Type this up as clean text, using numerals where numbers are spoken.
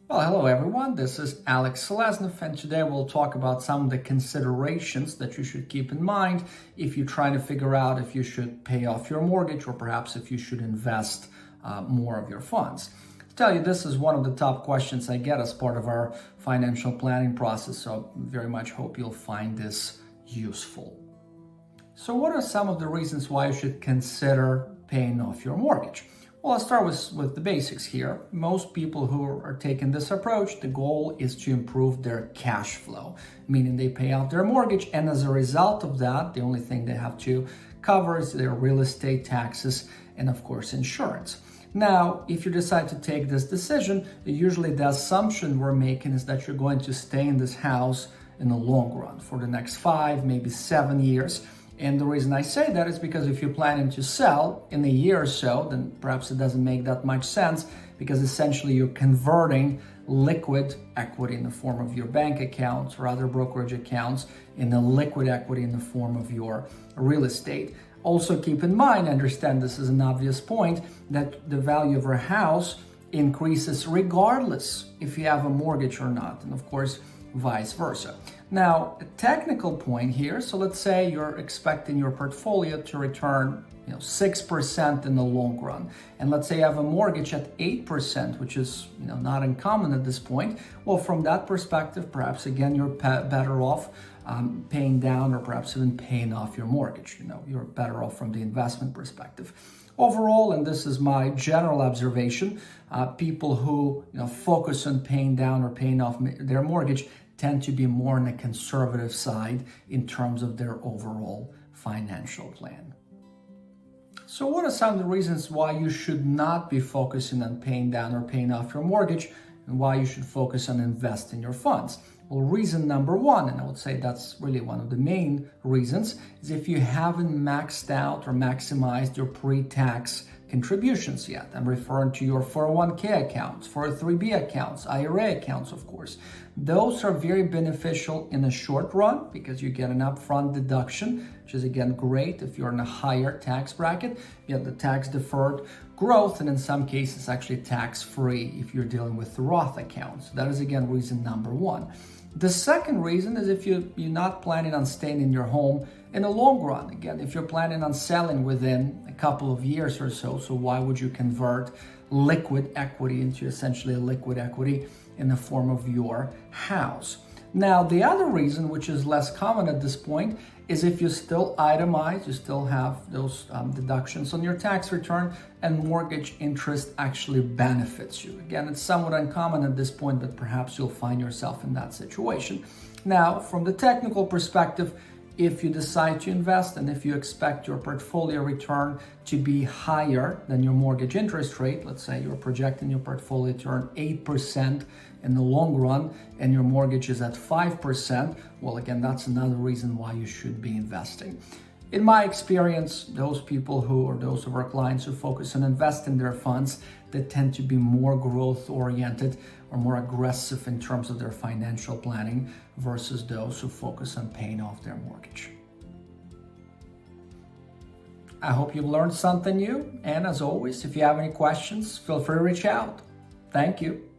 Well, hello everyone. This is Alex Selesnov, and today we'll talk about some of the considerations that you should keep in mind if you're trying to figure out if you should pay off your mortgage or perhaps if you should invest more of your funds. To tell you, this is one of the top questions I get as part of our financial planning process, so I very much hope you'll find this useful. So what are some of the reasons why you should consider paying off your mortgage? Well, I'll start with the basics here. Most people who are taking this approach, the goal is to improve their cash flow, meaning they pay off their mortgage, and as a result of that, the only thing they have to cover is their real estate taxes and, of course, insurance. Now, if you decide to take this decision, usually the assumption we're making is that you're going to stay in this house in the long run for the next 5, maybe 7 years. And the reason I say that is because if you're planning to sell in a year or so, then perhaps it doesn't make that much sense, because essentially you're converting liquid equity in the form of your bank accounts or other brokerage accounts in a liquid equity in the form of your real estate. Also keep in mind, understand this is an obvious point, that the value of your house increases regardless if you have a mortgage or not. And of course, vice versa. Now, a technical point here, so let's say you're expecting your portfolio to return 6% in the long run. And let's say you have a mortgage at 8%, which is not uncommon at this point. Well, from that perspective, perhaps again, you're better off paying down or perhaps even paying off your mortgage. You're better off from the investment perspective. Overall, and this is my general observation, people who focus on paying down or paying off their mortgage tend to be more on the conservative side in terms of their overall financial plan. So what are some of the reasons why you should not be focusing on paying down or paying off your mortgage, and why you should focus on investing your funds? Well, reason number one, and I would say that's really one of the main reasons, is if you haven't maxed out or maximized your pre-tax contributions yet. I'm referring to your 401k accounts, 403b accounts, IRA accounts, of course. Those are very beneficial in the short run because you get an upfront deduction, which is again great if you're in a higher tax bracket. You have the tax deferred growth, and in some cases actually tax-free if you're dealing with Roth accounts. That is again reason number one. The second reason is if you're not planning on staying in your home in the long run. Again, if you're planning on selling within a couple of years or so, why would you convert liquid equity into essentially a liquid equity in the form of your house? Now, the other reason, which is less common at this point, is if you still itemize, you still have those deductions on your tax return, and mortgage interest actually benefits you. Again, it's somewhat uncommon at this point, but perhaps you'll find yourself in that situation. Now, from the technical perspective, if you decide to invest and if you expect your portfolio return to be higher than your mortgage interest rate, let's say you're projecting your portfolio to earn 8% in the long run and your mortgage is at 5%, well, again, that's another reason why you should be investing. In my experience, those people or those of our clients who focus on investing their funds, they tend to be more growth oriented or more aggressive in terms of their financial planning versus those who focus on paying off their mortgage. I hope you've learned something new. And as always, if you have any questions, feel free to reach out. Thank you.